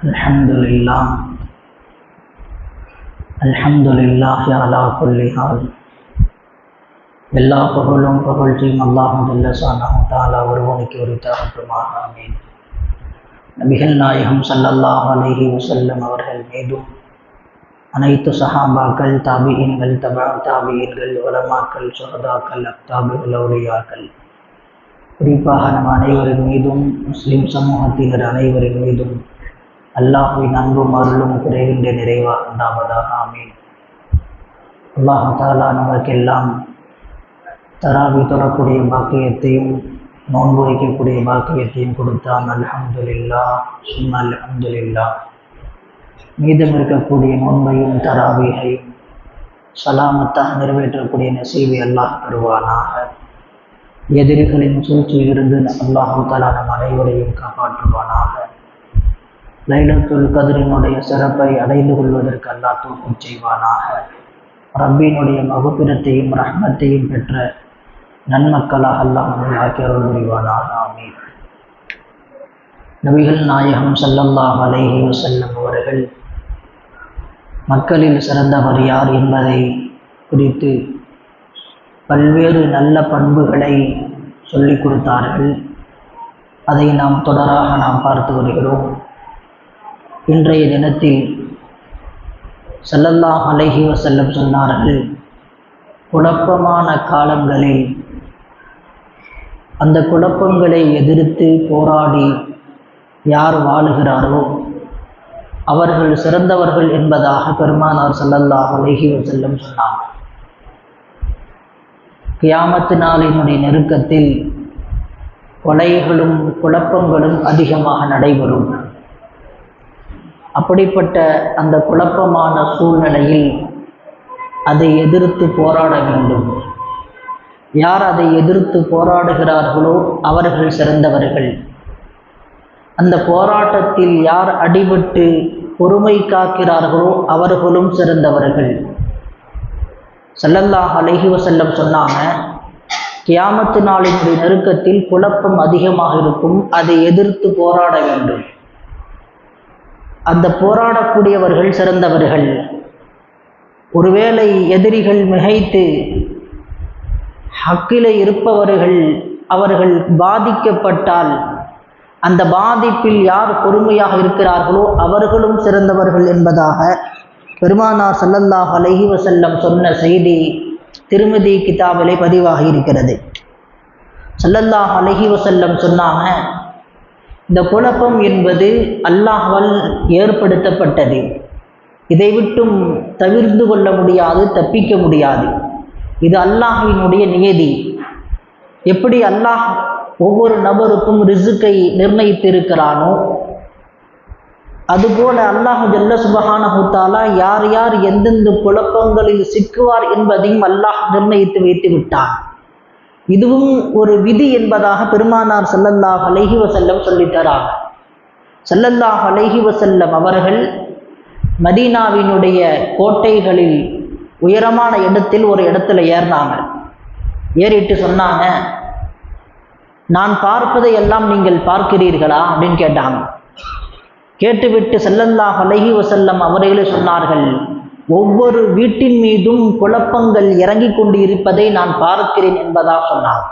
அல்ஹம்துலில்லாஹ் அல்ஹம்துலில்லாஹி அலா குல்லி ஹால். எல்லா புகழும் புகழ்ச்சியும் அல்லாஹ் ஜல்ல ஷானஹு தஆலா ஒருவனுக்கு உரித்தாகட்டுமாக. ஆமீன். நபிகள் நாயகம் ஸல்லல்லாஹு அலைஹி வஸல்லம் அவர்கள் மீதும் அனைத்து சஹாபாக்கள், தாபிஈன்கள், தபஅ தாபிஈன்கள், உலமாக்கள், சுஹதாக்கள், அக்தாபுகள், அவுலியாக்கள், குறிப்பாக நம் அனைவரின் மீதும் முஸ்லிம் சமூகத்தினர் அனைவரின் மீதும் அல்லாஹ்வின் அன்பும் அருளும் குறைகின்ற நிறைவாக உண்டாவதாக. ஆமீன். அல்லாஹ் தஆலா நமக்கெல்லாம் தராவி தொழக்கூடிய பாக்கியத்தையும் நோன்பு வைக்கக்கூடிய பாக்கியத்தையும் கொடுத்தான். அல்ஹம்துலில்லாஹ் சும்மா அல்ஹம்துலில்லாஹ். மீதம் இருக்கக்கூடிய நோன்பையும் தராவியையும் சலாமத்தாக நிறைவேற்றக்கூடிய நசீபை அல்லாஹ் தருவானாக. எதிரிகளின் சூழ்ச்சியிலிருந்து அல்லாஹ் தஆலா நம் அனைவரையும் காப்பாற்றுவானாக. லைலத்துல் கத்ரினுடைய சிறப்பை அடைந்து கொள்வதற்கு அல்லாஹ் தௌஃபீக் செய்வானாக. ரப்பினுடைய மக்ஃபிரத்தையும் ரஹ்மத்தையும் பெற்ற நன்மக்களாக அல்லாஹ் நம்மை ஆக்கி அருள் புரிவானாக. ஆமீன். நபிகள் நாயகம் ஸல்லல்லாஹு அலைஹி வஸல்லம் அவர்கள் மக்களில் சிறந்தவர் யார் என்பதை குறித்து பல்வேறு நல்ல பண்புகளை சொல்லிக் கொடுத்தார்கள். அதை நாம் தொடராக பார்த்து வருகிறோம். இன்றைய தினத்தில் ஸல்லல்லாஹு அலைஹி வஸல்லம் சொன்னார்கள், குழப்பமான காலங்களில் அந்த குழப்பங்களை எதிர்த்து போராடி யார் வாழுகிறாரோ அவர்கள் சிறந்தவர்கள் என்பதாக பெருமானார் ஸல்லல்லாஹு அலைஹி வஸல்லம் சொன்னார். கியாமத்து நாளினுடைய நெருக்கத்தில் கொலைகளும் குழப்பங்களும் அதிகமாக நடைபெறும். அப்படிப்பட்ட அந்த குழப்பமான சூழ்நிலையில் அதை எதிர்த்து போராட வேண்டும். யார் அதை எதிர்த்து போராடுகிறார்களோ அவர்கள் சிறந்தவர்கள். அந்த போராட்டத்தில் யார் அடிபட்டு பொறுமை காக்கிறார்களோ அவர்களும் சிறந்தவர்கள். ஸல்லல்லாஹு அலைஹி வஸல்லம் சொன்னாங்க, கியாமத்து நாளினுடைய நெருக்கத்தில் குழப்பம் அதிகமாக இருக்கும். அதை எதிர்த்து போராட வேண்டும். அந்த போராடக்கூடியவர்கள் சிறந்தவர்கள். ஒருவேளை எதிரிகள் மிகைத்து ஹக்கிலே இருப்பவர்கள் அவர்கள் பாதிக்கப்பட்டால் அந்த பாதிப்பில் யார் பொறுமையாக இருக்கிறார்களோ அவர்களும் சிறந்தவர்கள் என்பதாக பெருமானார் ஸல்லல்லாஹு அலைஹி வஸல்லம் சொன்ன செய்தி திருமதி கிதாபிலே பதிவாகி இருக்கிறது. ஸல்லல்லாஹு அலைஹி வஸல்லம் சொன்னாங்க, இந்த குழப்பம் என்பது அல்லாஹ்வால் ஏற்படுத்தப்பட்டது. இதை விட்டும் தவிர்த்து கொள்ள முடியாது, தப்பிக்க முடியாது. இது அல்லாஹ்வினுடைய நியதி. எப்படி அல்லாஹ் ஒவ்வொரு நபருக்கும் ரிஸ்கை நிர்ணயித்திருக்கிறானோ அதுபோல அல்லாஹ் ஜல்ல சுப்ஹானஹு தஆலா யார் யார் எந்தெந்த குழப்பங்களில் சிக்குவார் என்பதையும் அல்லாஹ் நிர்ணயித்து வைத்து விட்டான். இதுவும் ஒரு விதி என்பதாக பெருமானார் ஸல்லல்லாஹு அலைஹி வஸல்லம் சொல்லித்தராங்க. ஸல்லல்லாஹு அலைஹி வஸல்லம் அவர்கள் மதீனாவினுடைய கோட்டைகளில் உயரமான இடத்தில் ஒரு இடத்துல ஏறினாங்க. ஏறிட்டு சொன்னாங்க, நான் பார்ப்பதை எல்லாம் நீங்கள் பார்க்கிறீர்களா அப்படின்னு கேட்டாங்க. கேட்டுவிட்டு ஸல்லல்லாஹு அலைஹி வஸல்லம் அவர்களே சொன்னார்கள், ஒவ்வொரு வீட்டின் மீதும் குழப்பங்கள் இறங்கி கொண்டு இருப்பதை நான் பார்க்கிறேன் என்பதாக சொன்னார்.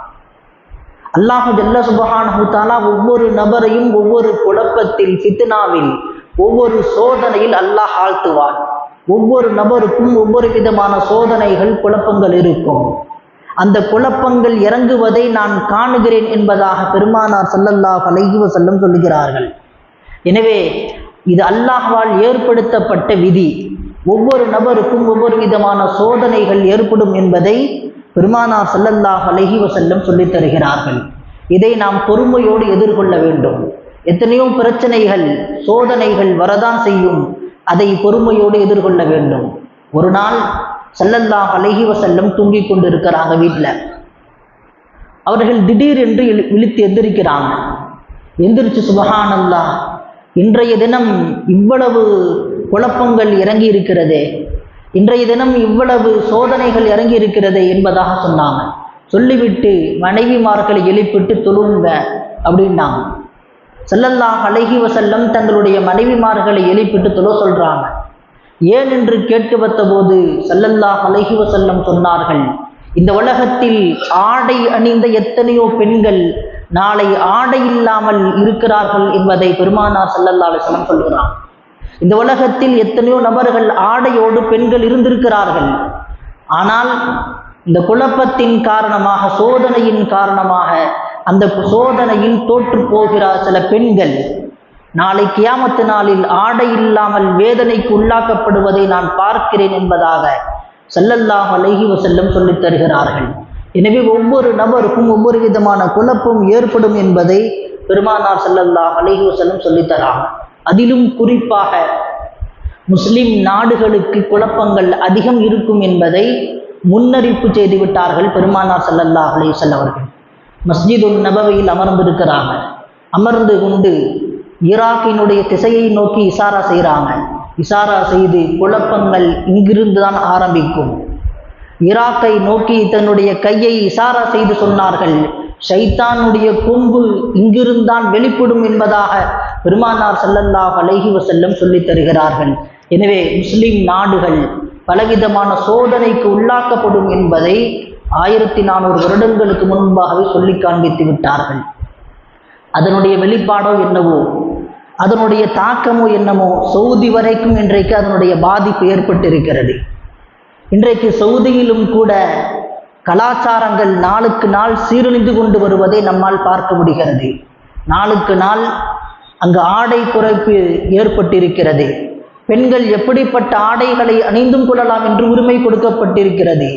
அல்லாஹ் ஜல்ல சுப்ஹானஹு தஆலா ஒவ்வொரு நபரையும் ஒவ்வொரு குழப்பத்தில், ஃபித்னாவில், ஒவ்வொரு சோதனையில் அல்லாஹ் ஆழ்த்துவான். ஒவ்வொரு நபருக்கும் ஒவ்வொரு விதமான சோதனைகள், குழப்பங்கள் இருக்கும். அந்த குழப்பங்கள் இறங்குவதை நான் காணுகிறேன் என்பதாக பெருமானார் ஸல்லல்லாஹு அலைஹி வஸல்லம் சொல்லுகிறார்கள். எனவே இது அல்லாஹ்வால் ஏற்படுத்தப்பட்ட விதி. ஒவ்வொரு நபருக்கும் ஒவ்வொரு விதமான சோதனைகள் ஏற்படும் என்பதை பெருமானார் ஸல்லல்லாஹு அலைஹி வஸல்லம் சொல்லித் தருகிறார்கள். இதை நாம் பொறுமையோடு எதிர்கொள்ள வேண்டும். எத்தனையோ பிரச்சனைகள், சோதனைகள் வரதான் செய்யும். அதை பொறுமையோடு எதிர்கொள்ள வேண்டும். ஒரு நாள் ஸல்லல்லாஹு அலைஹி வஸல்லம் தூங்கிக் கொண்டு இருக்கிறாங்க வீட்டில். அவர்கள் திடீரென்று விழித்து எந்திரிக்கிறாங்க. எந்திரிச்சு சுப்ஹானல்லாஹ், இன்றைய தினம் இவ்வளவு குழப்பங்கள் இறங்கி இருக்கிறதே, இன்றைய தினம் இவ்வளவு சோதனைகள் இறங்கி இருக்கிறதே என்பதாக சொன்னாங்க. சொல்லிவிட்டு மனைவிமார்களை எழுப்பிட்டு தொழுங்க அப்படின்னாங்க. ஸல்லல்லாஹு அலைஹி வஸல்லம் தங்களுடைய மனைவிமார்களை எழுப்பிட்டு தொழ சொல்றாங்க. ஏன் என்று கேட்க வந்த போது ஸல்லல்லாஹு அலைஹி வஸல்லம் சொன்னார்கள், இந்த உலகத்தில் ஆடை அணிந்த எத்தனையோ பெண்கள் நாளை ஆடை இல்லாமல் இருக்கிறார்கள் என்பதை பெருமானார் ஸல்லல்லாஹு அலைஹி வஸல்லம் சொல்கிறார். இந்த உலகத்தில் எத்தனையோ நபர்கள் ஆடையோடு பெண்கள் இருந்திருக்கிறார்கள். ஆனால் இந்த குழப்பத்தின் காரணமாக, சோதனையின் காரணமாக, அந்த சோதனையில் தோற்று போகிறார் சில பெண்கள். நாளை கியாமத்து நாளில் ஆடை இல்லாமல் வேதனைக்கு உள்ளாக்கப்படுவதை நான் பார்க்கிறேன் என்பதாக ஸல்லல்லாஹு அலைஹி வஸல்லம் சொல்லித் தருகிறார்கள். எனவே ஒவ்வொரு நபருக்கும் ஒவ்வொரு விதமான குழப்பம் ஏற்படும் என்பதை பெருமானார் ஸல்லல்லாஹு அலைஹி வஸல்லம் சொல்லித்தராங்க. அதிலும் குறிப்பாக முஸ்லிம் நாடுகளுக்கு குழப்பங்கள் அதிகம் இருக்கும் என்பதை முன்னறிப்பு செய்து விட்டார்கள் பெருமானார் ஸல்லல்லாஹு அலைஹி வஸல்லம் அவர்கள். மஸ்ஜிதுன் நபவியில் அமர்ந்திருக்கிறாங்க. அமர்ந்து கொண்டு ஈராக்கினுடைய திசையை நோக்கி இசாரா செய்கிறாங்க. இசாரா செய்து குழப்பங்கள் இங்கிருந்து தான் ஆரம்பிக்கும். ஈராக்கை நோக்கி தன்னுடைய கையை இசாரா செய்து சொன்னார்கள், ஷைத்தானுடைய கொம்பு இங்கிருந்தான் வெளிப்படும் என்பதாக பெருமானார் ஸல்லல்லாஹு அலைஹி வஸல்லம் சொல்லித் தருகிறார்கள். எனவே முஸ்லிம் நாடுகள் பலவிதமான சோதனைக்கு உள்ளாக்கப்படும் என்பதை 1400 வருடங்களுக்கு முன்பாகவே சொல்லி காண்பித்து விட்டார்கள். அதனுடைய வெளிப்பாடோ என்னவோ, அதனுடைய தாக்கமோ என்னமோ, சவுதி வரைக்கும் இன்றைக்கு அதனுடைய பாதிப்பு ஏற்பட்டிருக்கிறது. இன்றைக்கு சவுதியிலும் கூட கலாச்சாரங்கள் நாளுக்கு நாள் சீரழிந்து கொண்டு வருவதை நம்மால் பார்க்க முடிகிறது. நாளுக்கு நாள் அங்கு ஆடை குறைப்பு ஏற்பட்டிருக்கிறது. பெண்கள் எப்படிப்பட்ட ஆடைகளை அணிந்தும் கொள்ளலாம் என்று உரிமை கொடுக்கப்பட்டிருக்கிறது.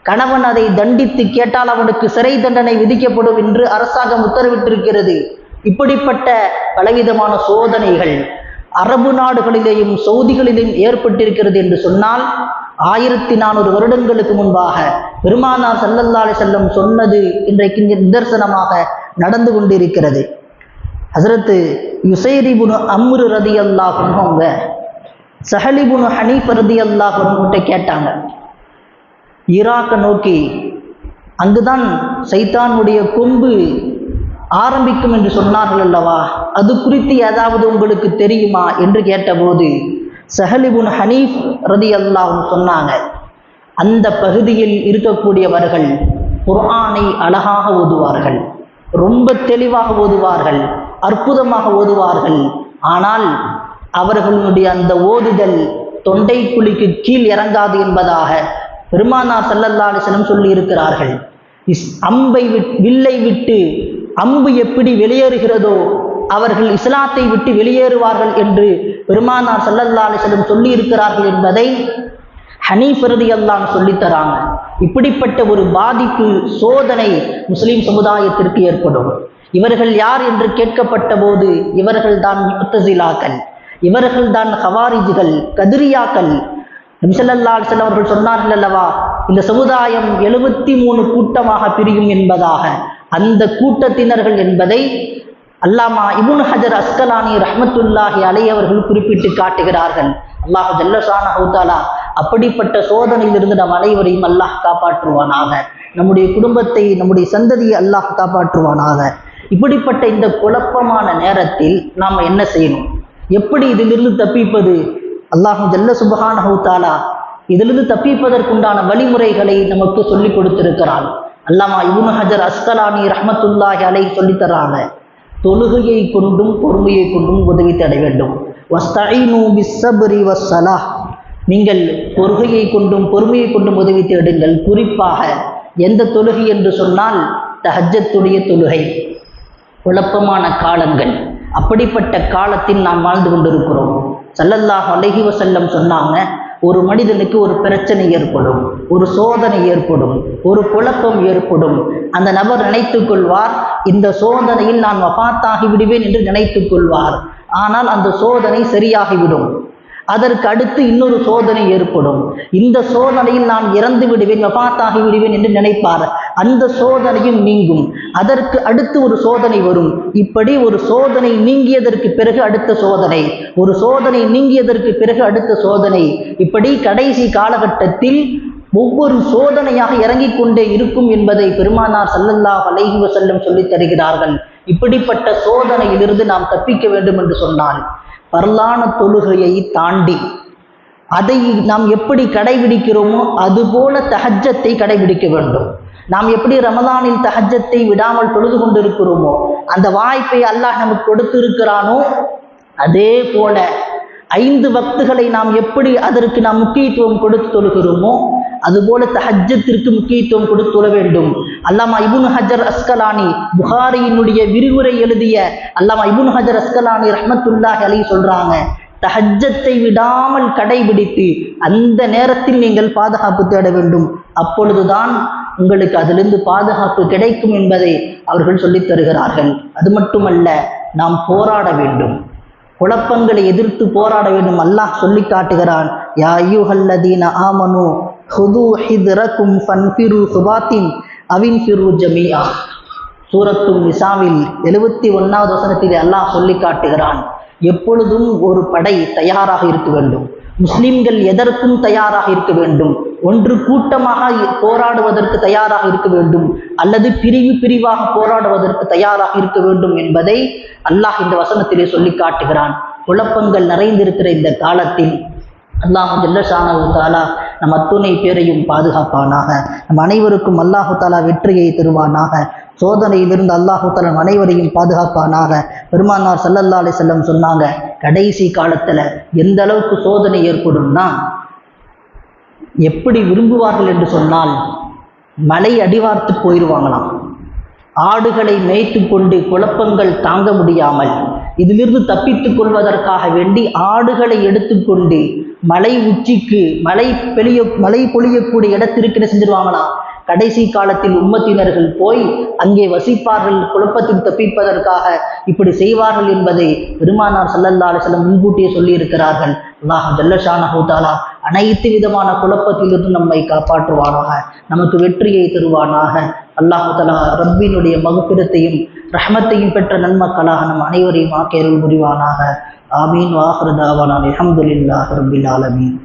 கணவன் அதை தண்டித்து கேட்டால் அவனுக்கு சிறை தண்டனை விதிக்கப்படும் என்று அரசாங்கம் உத்தரவிட்டிருக்கிறது. இப்படிப்பட்ட பலவிதமான சோதனைகள் அரபு நாடுகளிலேயும் சவுதிகளிலும் ஏற்பட்டிருக்கிறது என்று சொன்னால் 1400 வருடங்களுக்கு முன்பாக பெருமானார் ஸல்லல்லாஹு அலைஹி வஸல்லம் சொன்னது இன்றைக்கு நிதர்சனமாக நடந்து கொண்டிருக்கிறது. ஹஸரத் யுஸைர் இப்னு அம்ர் ரலியல்லாஹு அன்ஹு அவங்க ஸஹல் இப்னு ஹனீஃப் ரலியல்லாஹு அன்ஹு கேட்டாங்க, ஈராக்கை நோக்கி அங்குதான் சைத்தானுடைய கொம்பு ஆரம்பிக்கும் என்று சொன்னார்கள் அல்லவா, அது குறித்து ஏதாவது உங்களுக்கு தெரியுமா என்று கேட்டபோது ஸஹல் இப்னு ஹனீஃப் ரலியல்லாஹு அன்ஹு சொன்னாங்க, அந்த பகுதியில் இருக்கக்கூடியவர்கள் குர்ஆனை அழகாக ஓதுவார்கள், ரொம்ப தெளிவாக ஓதுவார்கள், அற்புதமாக ஓதுவார்கள். ஆனால் அவர்களுடைய அந்த ஓதுதல் தொண்டை குழிக்கு கீழ் இறங்காது என்பதாக பெருமானார் ஸல்லல்லாஹு அலைஹி வஸல்லம் சொல்லி இருக்கிறார்கள். வில்லை விட்டு அம்பு எப்படி வெளியேறுகிறதோ அவர்கள் இஸ்லாத்தை விட்டு வெளியேறுவார்கள் என்று பெருமானார் ஸல்லல்லாஹு அலைஹி வஸல்லம் சொல்லி இருக்கிறார்கள் என்பதை ஹனீஃப் ரலியல்லாஹு அன்ஹு சொல்லித் தராங்க. இப்படிப்பட்ட ஒரு பாதிப்பு, சோதனை முஸ்லிம் சமுதாயத்திற்கு ஏற்படும். இவர்கள் யார் என்று கேட்கப்பட்ட போது இவர்கள் தான் முத்தஸிலாக்கள், இவர்கள் தான் ஹவாரிஜிகள், கதிரியாக்கள். நபி ஸல்லல்லாஹு அலைஹி வஸல்லம் அவர்கள் சொன்னார்கள் அல்லவா, இந்த சமுதாயம் 73 கூட்டமாக பிரியும் என்பதாக. அந்த கூட்டத்தினர்கள் என்பதை அல்லாமா இப்னு ஹஜர் அஸ்கலானி ரஹ்மத்துல்லாஹி அலைஹி அவர்கள் குறிப்பிட்டு காட்டுகிறார்கள். அல்லாஹ் ஜல்ல ஷானஹு தஆலா அப்படிப்பட்ட சோதனையிலிருந்து நம் அனைவரையும் அல்லாஹ் காப்பாற்றுவானாக. நம்முடைய குடும்பத்தை, நம்முடைய சந்ததியை அல்லாஹ் காப்பாற்றுவானாக. இப்படிப்பட்ட இந்த குழப்பமான நேரத்தில் நாம் என்ன செய்யணும், எப்படி இதிலிருந்து தப்பிப்பது? அல்லாஹ் ஜல்ல சுப்ஹானஹு தஆலா இதிலிருந்து தப்பிப்பதற்குண்டான வழிமுறைகளை நமக்கு சொல்லிக் கொடுத்திருக்கிறான். அல்லாமா இப்னு ஹஜர் அஸ்கலானி ரஹ்மத்துல்லாஹி அலைஹி சொல்லித் தராங்க, தொழுகையை கொண்டும் பொறுமையை கொண்டும் உதவி தேட வேண்டும். வஸ்தஈனு பிஸ்ஸப்ரி வஸ்ஸலாஹ், நீங்கள் தொழுகையை கொண்டும் பொறுமையை கொண்டும் உதவி தேடுங்கள். குறிப்பாக எந்த தொழுகை என்று சொன்னால் தஹஜ்ஜத்துடைய தொழுகை. குழப்பமான காலங்கள், அப்படிப்பட்ட காலத்தில் நாம் வாழ்ந்து கொண்டிருக்கிறோம். ஸல்லல்லாஹு அலைஹி வஸல்லம் சொன்னாங்க, ஒரு மனிதனுக்கு ஒரு பிரச்சனை ஏற்படும், ஒரு சோதனை ஏற்படும், ஒரு குழப்பம் ஏற்படும். அந்த நபர் நினைத்து கொள்வார், இந்த சோதனையில் நான் வஃபாத்தாகி விடுவேன் என்று நினைத்து கொள்வார். ஆனால் அந்த சோதனை சரியாகிவிடும். அதற்கு அடுத்து இன்னொரு சோதனை ஏற்படும். இந்த சோதனையில் நான் இறந்து விடுவேன், வஃபாத்தாகி விடுவேன் என்று நினைப்பார். அந்த சோதனையும் நீங்கும். அதற்கு அடுத்து ஒரு சோதனை வரும். இப்படி ஒரு சோதனை நீங்கியதற்கு பிறகு அடுத்த சோதனை, ஒரு சோதனை நீங்கியதற்கு பிறகு அடுத்த சோதனை. இப்படி கடைசி காலகட்டத்தில் ஒவ்வொரு சோதனையாக இறங்கிக் கொண்டே இருக்கும் என்பதை பெருமானார் ஸல்லல்லாஹு அலைஹி வஸல்லம் சொல்லித் தருகிறார்கள். இப்படிப்பட்ட சோதனையிலிருந்து நாம் தப்பிக்க வேண்டும் என்று சொன்னால் பரலான தொழுகையை தாண்டி அதை நாம் எப்படி கடைபிடிக்கிறோமோ அதுபோல தஹஜ்ஜத்தை கடைபிடிக்க வேண்டும். நாம் எப்படி ரமலானில் தஹஜ்ஜத்தை விடாமல் தொழுது கொண்டிருக்கிறோமோ அந்த வாய்ப்பை அல்லாஹ் நமக்கு கொடுத்திருக்கிறானோ அதே போல 5 வக்துகளை நாம் எப்படி அதற்கு நாம் முக்கியத்துவம் கொடுத்து தொழுகிறோமோ அதுபோல தஹஜ்ஜத்திற்கு முக்கியத்துவம் கொடுத்து தொழ வேண்டும். அல்லாமா இப்னு ஹஜர் அஸ்கலானி புகாரியினுடைய விரிவுரை எழுதிய அல்லாமா இப்னு ஹஜர் அஸ்கலானி ரஹ்மத்துல்லாஹி அலைஹி சொல்றாங்க, தஹஜ்ஜத்தை விடாமல் கடைபிடித்து அந்த நேரத்தில் நீங்கள் பாதுகாப்பு தேட வேண்டும். அப்பொழுதுதான் உங்களுக்கு அதிலிருந்து பாதுகாப்பு கிடைக்கும் என்பதை அவர்கள் சொல்லித் தருகிறார்கள். அது மட்டுமல்ல, நாம் போராட வேண்டும், குழப்பங்களை எதிர்த்து போராட வேண்டும். அல்லாஹ் சொல்லி காட்டுகிறான், யா அய்யுஹல்லதீன ஆமனு ஹுது ஹித்ரக்கும் ஃபன்ஃபிரு சுபாத்தின் அவின்ஃபிரு ஜமீஆ. சூரத்துல் நிசாவில் 71வது வசனத்தில் அல்லாஹ் சொல்லி காட்டுகிறான், எப்பொழுதும் ஒரு படை தயாராக இருக்க வேண்டும். முஸ்லிம்கள் எதற்கும் தயாராக இருக்க வேண்டும். ஒன்று கூட்டமாக போராடுவதற்கு தயாராக இருக்க வேண்டும், அல்லது பிரிவாக போராடுவதற்கு தயாராக இருக்க வேண்டும் என்பதை அல்லாஹ் இந்த வசனத்திலே சொல்லி காட்டுகிறான். குழப்பங்கள் நிறைந்திருக்கிற இந்த காலத்தில் அல்லாஹ் ஜல்ல ஷானஹு தஆலா நம் அத்துணை பேரையும் பாதுகாப்பானாக. நம் அனைவருக்கும் அல்லாஹு தஆலா வெற்றியை தருவானாக. சோதனையிலிருந்து அல்லாஹு தஆலா அனைவரையும் பாதுகாப்பானாக. பெருமானார் ஸல்லல்லாஹு அலைஹி வஸல்லம் சொன்னாங்க, கடைசி காலத்துல எந்த அளவுக்கு சோதனை ஏற்படும்னா எப்படி விரும்புவார்கள் என்று சொன்னால் மலை அடிவார்த்து போயிடுவாங்களாம். ஆடுகளை மேய்த்து கொண்டு குழப்பங்கள் தாங்க முடியாமல் இதிலிருந்து தப்பித்துக் கொள்வதற்காக வேண்டி ஆடுகளை எடுத்துக்கொண்டு மலை உச்சிக்கு மலை பொழியக்கூடிய இடத்திற்கு செஞ்சிருவாங்களாம். கடைசி காலத்தில் உம்மத்தினர்கள் போய் அங்கே வசிப்பார்கள், குழப்பத்தில் தப்பிப்பதற்காக இப்படி செய்வார்கள் என்பதை பெருமானார் ஸல்லல்லாஹு அலைஹி வஸல்லம் முன்கூட்டியே சொல்லி இருக்கிறார்கள். அல்லாஹ் ஜல்ல ஷானஹு தஆலா அனைத்து விதமான குழப்பத்திலிருந்து நம்மை காப்பாற்றுவானாக, நமக்கு வெற்றியை தருவானாக. அல்லாஹு தஆலா ரப்பினுடைய மக்ஃபிரத்தையும் ரஹ்மத்தையும் பெற்ற நன்மக்களாக நம் அனைவரையும் ஆக்கி அருள் புரிவானாக. ஆமீன். வ ஆகிரு தஅவானா அல்ஹம்துலில்லாஹி ரப்பில் ஆலமீன்.